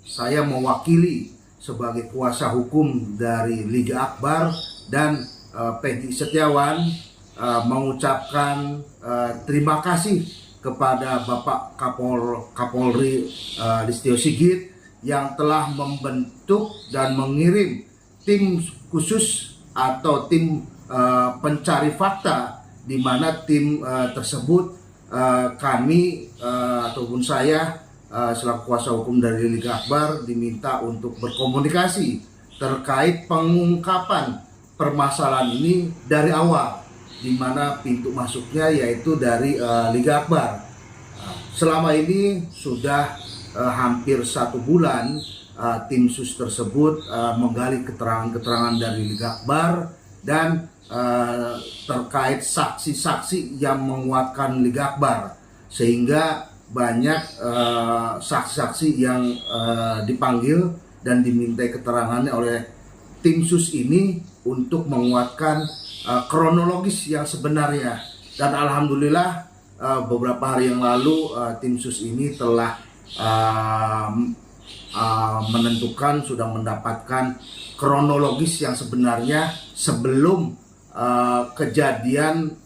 saya mewakili sebagai kuasa hukum dari Liga Akbar dan Peggy Setiawan mengucapkan terima kasih kepada Bapak Kapolri Listio Sigit yang telah membentuk dan mengirim tim khusus atau tim pencari fakta, di mana tim tersebut kami ataupun saya selaku kuasa hukum dari Liga Akbar diminta untuk berkomunikasi terkait pengungkapan permasalahan ini dari awal, di mana pintu masuknya yaitu dari Liga Akbar. Selama ini sudah hampir 1 bulan tim sus tersebut menggali keterangan-keterangan dari Liga Akbar dan terkait saksi-saksi yang menguatkan Liga Akbar, sehingga banyak saksi-saksi yang dipanggil dan dimintai keterangannya oleh tim sus ini untuk menguatkan kronologis yang sebenarnya. Dan alhamdulillah beberapa hari yang lalu tim sus ini telah menentukan, sudah mendapatkan kronologis yang sebenarnya sebelum kejadian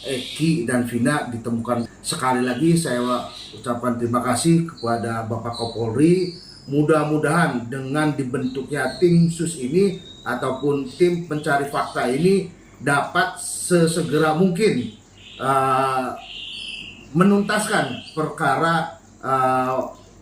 Eki dan Vina ditemukan. Sekali lagi saya ucapkan terima kasih kepada Bapak Kapolri. Mudah-mudahan dengan dibentuknya tim sus ini ataupun tim pencari fakta ini dapat sesegera mungkin menuntaskan perkara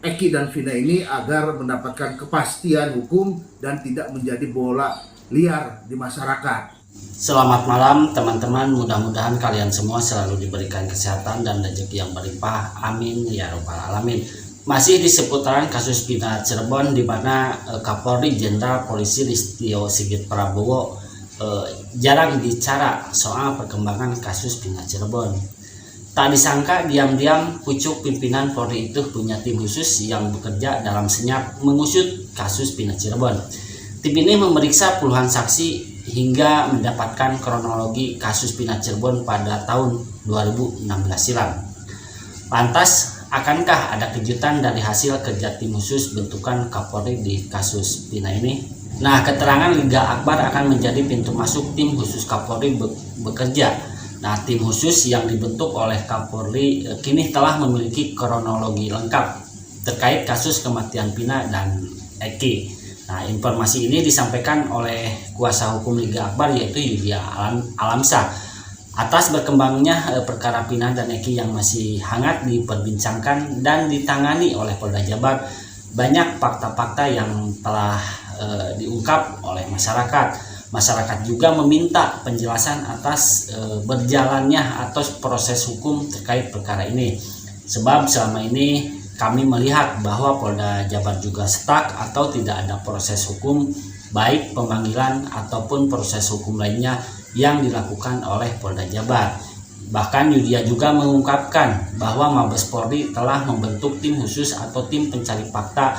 Eki dan Vina ini agar mendapatkan kepastian hukum dan tidak menjadi bola liar di masyarakat. Selamat malam teman-teman, mudah-mudahan kalian semua selalu diberikan kesehatan dan rezeki yang berlimpah, amin ya rabbal alamin. Masih di seputaran kasus Vina Cirebon, di mana Kapolri Jenderal Polisi Listio Sigit Prabowo jarang bicara soal perkembangan kasus Vina Cirebon. Tak disangka diam-diam pucuk pimpinan Polri itu punya tim khusus yang bekerja dalam senyap mengusut kasus Vina Cirebon. Tim ini memeriksa puluhan saksi hingga mendapatkan kronologi kasus Vina Cirebon pada tahun 2016 silam. Lantas, akankah ada kejutan dari hasil kerja tim khusus bentukan Kapolri di kasus Vina ini? Nah, keterangan Liga Akbar akan menjadi pintu masuk tim khusus Kapolri bekerja. Nah, tim khusus yang dibentuk oleh Kapolri kini telah memiliki kronologi lengkap terkait kasus kematian Vina dan Eki. Nah, informasi ini disampaikan oleh kuasa hukum Liga Akbar yaitu Yudia Alamsyah. Atas berkembangnya perkara Vina dan Eki yang masih hangat diperbincangkan dan ditangani oleh Polda Jabar, banyak fakta-fakta yang telah diungkap oleh masyarakat. Masyarakat juga meminta penjelasan atas berjalannya atau proses hukum terkait perkara ini. Sebab selama ini kami melihat bahwa Polda Jabar juga stuck atau tidak ada proses hukum, baik pemanggilan ataupun proses hukum lainnya yang dilakukan oleh Polda Jabar. Bahkan Yudia juga mengungkapkan bahwa Mabes Polri telah membentuk tim khusus atau tim pencari fakta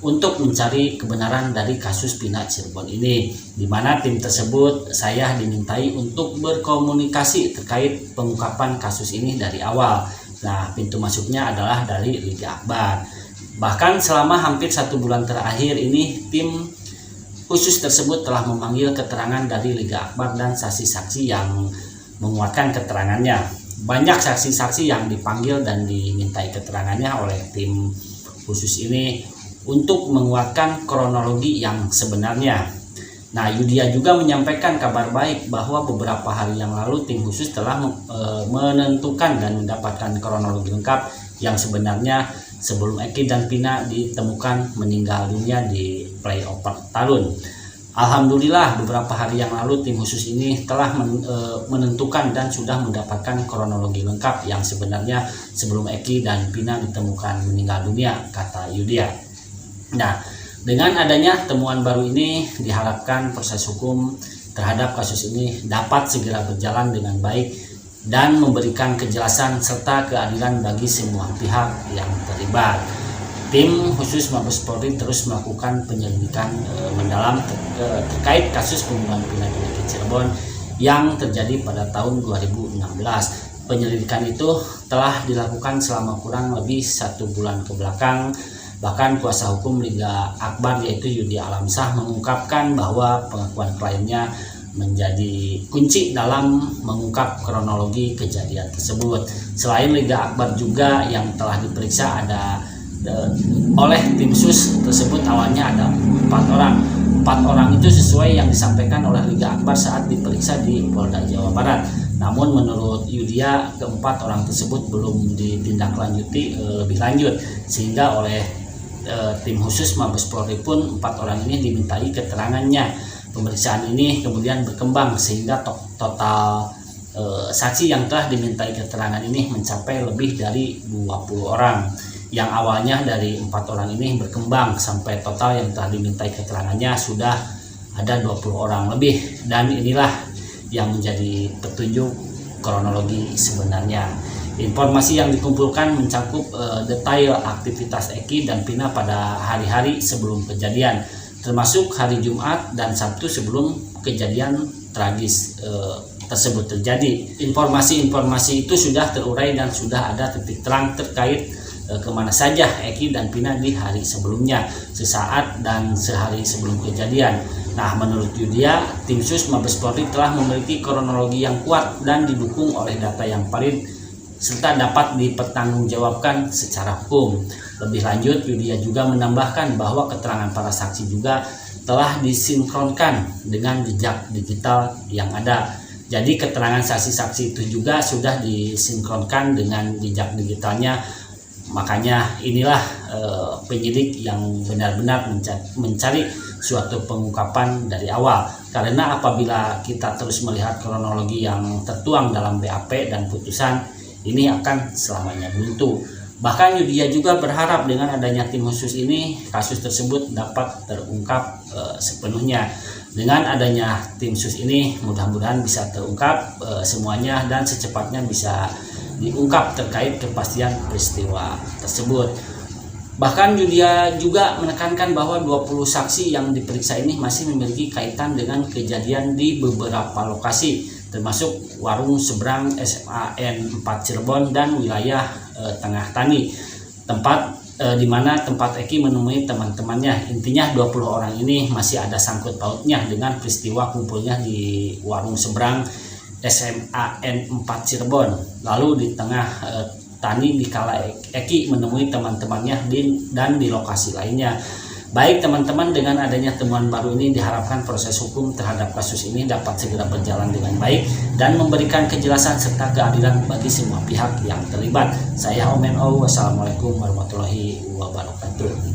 untuk mencari kebenaran dari kasus Vina Cirebon ini, di mana tim tersebut saya dimintai untuk berkomunikasi terkait pengungkapan kasus ini dari awal. Nah, pintu masuknya adalah dari Liga Akbar. Bahkan selama hampir 1 bulan terakhir ini, tim khusus tersebut telah memanggil keterangan dari Liga Akbar dan saksi-saksi yang menguatkan keterangannya. Banyak saksi-saksi yang dipanggil dan dimintai keterangannya oleh tim khusus ini untuk menguatkan kronologi yang sebenarnya. Nah, Yudia juga menyampaikan kabar baik bahwa beberapa hari yang lalu tim khusus telah menentukan dan mendapatkan kronologi lengkap yang sebenarnya sebelum Eki dan Vina ditemukan meninggal dunia di flyover Talun. Alhamdulillah beberapa hari yang lalu tim khusus ini telah menentukan dan sudah mendapatkan kronologi lengkap yang sebenarnya sebelum Eki dan Vina ditemukan meninggal dunia, kata Yudia. Nah, dengan adanya temuan baru ini diharapkan proses hukum terhadap kasus ini dapat segera berjalan dengan baik dan memberikan kejelasan serta keadilan bagi semua pihak yang terlibat. Tim khusus Mabes Polri terus melakukan penyelidikan mendalam terkait kasus pembunuhan Vina dan Eki Cirebon yang terjadi pada tahun 2016. Penyelidikan itu telah dilakukan selama kurang lebih 1 bulan ke belakang Bahkan kuasa hukum Liga Akbar yaitu Yudi Alamsyah mengungkapkan bahwa pengakuan kliennya menjadi kunci dalam mengungkap kronologi kejadian tersebut. Selain Liga Akbar juga yang telah diperiksa ada oleh tim sus tersebut awalnya ada 4 orang. 4 orang itu sesuai yang disampaikan oleh Liga Akbar saat diperiksa di Polda Jawa Barat. Namun menurut Yudia, keempat orang tersebut belum ditindaklanjuti lebih lanjut, sehingga oleh tim khusus Mabes Polri pun 4 orang ini dimintai keterangannya. Pemeriksaan ini kemudian berkembang sehingga total saksi yang telah dimintai keterangan ini mencapai lebih dari 20 orang. Yang awalnya dari 4 orang ini berkembang sampai total yang telah dimintai keterangannya sudah ada 20 orang lebih, dan inilah yang menjadi petunjuk kronologi sebenarnya. Informasi yang dikumpulkan mencakup detail aktivitas Eki dan Pina pada hari-hari sebelum kejadian, termasuk hari Jumat dan Sabtu sebelum kejadian tragis tersebut terjadi. Informasi-informasi itu sudah terurai dan sudah ada titik terang terkait kemana saja Eki dan Pina di hari sebelumnya, sesaat dan sehari sebelum kejadian. Nah, menurut Yudia, tim sus Mabes Polri telah memiliki kronologi yang kuat dan didukung oleh data yang valid serta dapat dipertanggungjawabkan secara hukum. Lebih lanjut, Yudia juga menambahkan bahwa keterangan para saksi juga telah disinkronkan dengan jejak digital yang ada. Jadi keterangan saksi-saksi itu juga sudah disinkronkan dengan jejak digitalnya. Makanya inilah penyidik yang benar-benar mencari suatu pengungkapan dari awal. Karena apabila kita terus melihat kronologi yang tertuang dalam BAP dan putusan, ini akan selamanya buntu. Bahkan Yudia juga berharap dengan adanya tim khusus ini, kasus tersebut dapat terungkap sepenuhnya. Dengan adanya tim khusus ini, mudah-mudahan bisa terungkap semuanya dan secepatnya bisa diungkap terkait kepastian peristiwa tersebut. Bahkan Yudia juga menekankan bahwa 20 saksi yang diperiksa ini masih memiliki kaitan dengan kejadian di beberapa lokasi, termasuk warung seberang SMA N4 Cirebon dan wilayah Tengah Tani, tempat di mana tempat Eki menemui teman-temannya. Intinya 20 orang ini masih ada sangkut pautnya dengan peristiwa kumpulnya di warung seberang SMA N4 Cirebon. Lalu di Tengah Tani dikala Eki menemui teman-temannya dan di lokasi lainnya. Baik teman-teman, dengan adanya temuan baru ini diharapkan proses hukum terhadap kasus ini dapat segera berjalan dengan baik dan memberikan kejelasan serta keadilan bagi semua pihak yang terlibat. Saya Omen O, wassalamualaikum warahmatullahi wabarakatuh.